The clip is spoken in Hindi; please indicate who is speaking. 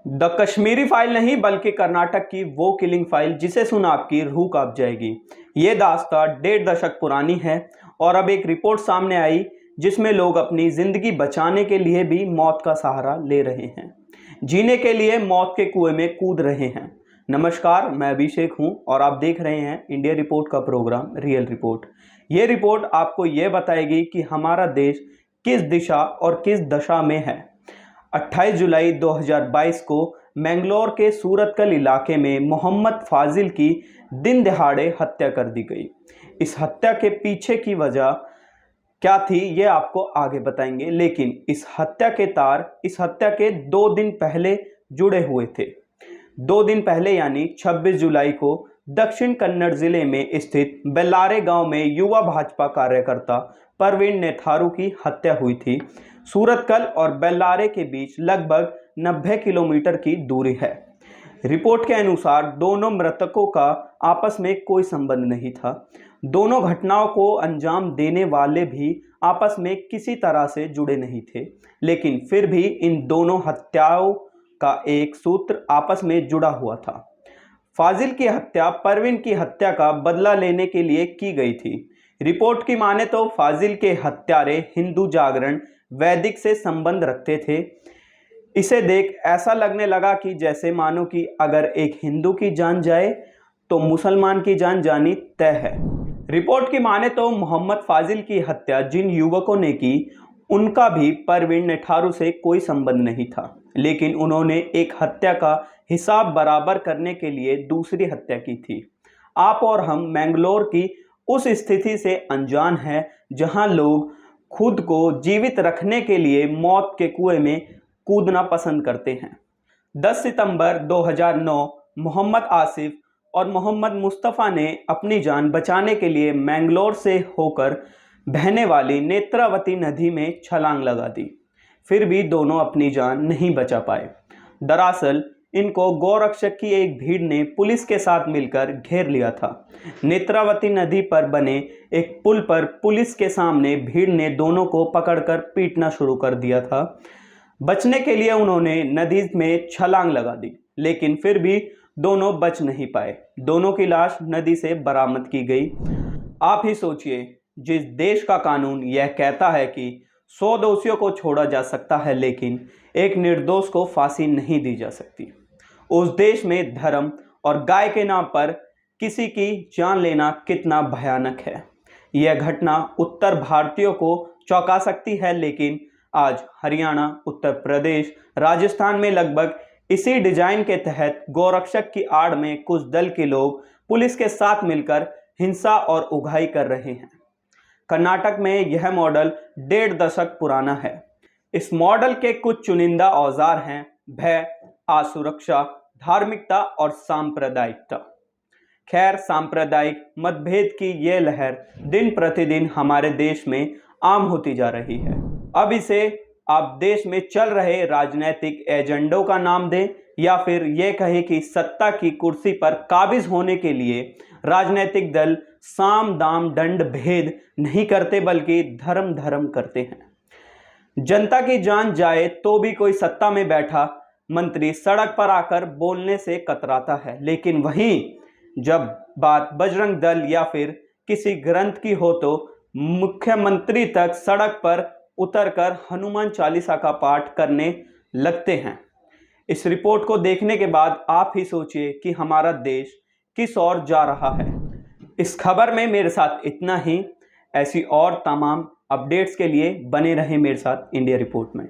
Speaker 1: द कश्मीरी फाइल नहीं बल्कि कर्नाटक की वो किलिंग फाइल जिसे सुन आपकी रूह कांप जाएगी। ये दास्तां 1.5 दशक पुरानी है और अब एक रिपोर्ट सामने आई जिसमें लोग अपनी जिंदगी बचाने के लिए भी मौत का सहारा ले रहे हैं, जीने के लिए मौत के कुएं में कूद रहे हैं। नमस्कार, मैं अभिषेक हूं और आप देख रहे हैं इंडिया रिपोर्ट का प्रोग्राम रियल रिपोर्ट। ये रिपोर्ट आपको ये बताएगी कि हमारा देश किस दिशा और किस दशा में है। 28 जुलाई 2022 को मैंगलोर के सूरतकल इलाके में मोहम्मद फाजिल की दिन दहाड़े हत्या कर दी गई। इस हत्या के पीछे की वजह क्या थी ये आपको आगे बताएंगे, लेकिन इस हत्या के तार इस हत्या के 2 दिन पहले जुड़े हुए थे। 2 दिन पहले यानी 26 जुलाई को दक्षिण कन्नड़ जिले में स्थित बेल्लारे गांव में युवा भाजपा कार्यकर्ता परवीन नेथारू की हत्या हुई थी। सूरतकल और बेल्लारे के बीच लगभग 90 किलोमीटर की दूरी है। रिपोर्ट के अनुसार दोनों मृतकों का आपस में कोई संबंध नहीं था। दोनों घटनाओं को अंजाम देने वाले भी आपस में किसी तरह से जुड़े नहीं थे, लेकिन फिर भी इन दोनों हत्याओं का एक सूत्र आपस में जुड़ा हुआ था। फाजिल की हत्या परवीन की हत्या का बदला लेने के लिए की गई थी। रिपोर्ट की माने तो फाजिल के हत्यारे हिंदू जागरण वैदिक से संबंध रखते थे। इसे देख ऐसा लगने लगा कि जैसे मानो कि अगर एक हिंदू की जान जाए तो मुसलमान की जान जानी तय है। रिपोर्ट की माने तो मोहम्मद फाजिल की हत्या जिन युवकों ने की उनका भी परवीन नेथारू से कोई संबंध नहीं था, लेकिन उन्होंने एक हत्या का हिसाब बराबर करने के लिए दूसरी हत्या की थी। आप और हम मैंगलोर की उस स्थिति से अनजान हैं जहां लोग खुद को जीवित रखने के लिए मौत के कुएं में कूदना पसंद करते हैं। 10 सितंबर 2009 मोहम्मद आसिफ और मोहम्मद मुस्तफ़ा ने अपनी जान बचाने के लिए मैंगलोर से होकर बहने वाली नेत्रावती नदी में छलांग लगा दी। फिर भी दोनों अपनी जान नहीं बचा पाए। दरअसल इनको गौरक्षक की एक भीड़ ने पुलिस के साथ मिलकर घेर लिया था। नेत्रावती नदी पर बने एक पुल पर पुलिस के सामने भीड़ ने दोनों को पकड़कर पीटना शुरू कर दिया था। बचने के लिए उन्होंने नदी में छलांग लगा दी, लेकिन फिर भी दोनों बच नहीं पाए। दोनों की लाश नदी से बरामद की गई। आप ही सोचिए, जिस देश का कानून यह कहता है कि 100 दोषियों को छोड़ा जा सकता है लेकिन एक निर्दोष को फांसी नहीं दी जा सकती, उस देश में धर्म और गाय के नाम पर किसी की जान लेना कितना भयानक है। यह घटना उत्तर भारतीयों को चौंका सकती है, लेकिन आज हरियाणा, उत्तर प्रदेश, राजस्थान में लगभग इसी डिजाइन के तहत गौरक्षक की आड़ में कुछ दल के लोग पुलिस के साथ मिलकर हिंसा और उगाही कर रहे हैं। कर्नाटक में यह मॉडल 1.5 दशक पुराना है। इस मॉडल के कुछ चुनिंदा औजार हैं: भय, असुरक्षा, धार्मिकता और सांप्रदायिकता। खैर, सांप्रदायिक मतभेद की यह लहर दिन प्रतिदिन हमारे देश में आम होती जा रही है। अब इसे आप देश में चल रहे राजनीतिक एजेंडों का नाम दें या फिर यह कहें कि सत्ता की कुर्सी पर काबिज होने के लिए राजनीतिक दल साम दाम दंड भेद नहीं करते बल्कि धर्म धर्म करते हैं। जनता की जान जाए तो भी कोई सत्ता में बैठा मंत्री सड़क पर आकर बोलने से कतराता है, लेकिन वहीं जब बात बजरंग दल या फिर किसी ग्रंथ की हो तो मुख्यमंत्री तक सड़क पर उतरकर हनुमान चालीसा का पाठ करने लगते हैं। इस रिपोर्ट को देखने के बाद आप ही सोचिए कि हमारा देश किस ओर जा रहा है। इस खबर में मेरे साथ इतना ही। ऐसी और तमाम अपडेट्स के लिए बने रहें मेरे साथ इंडिया रिपोर्ट में।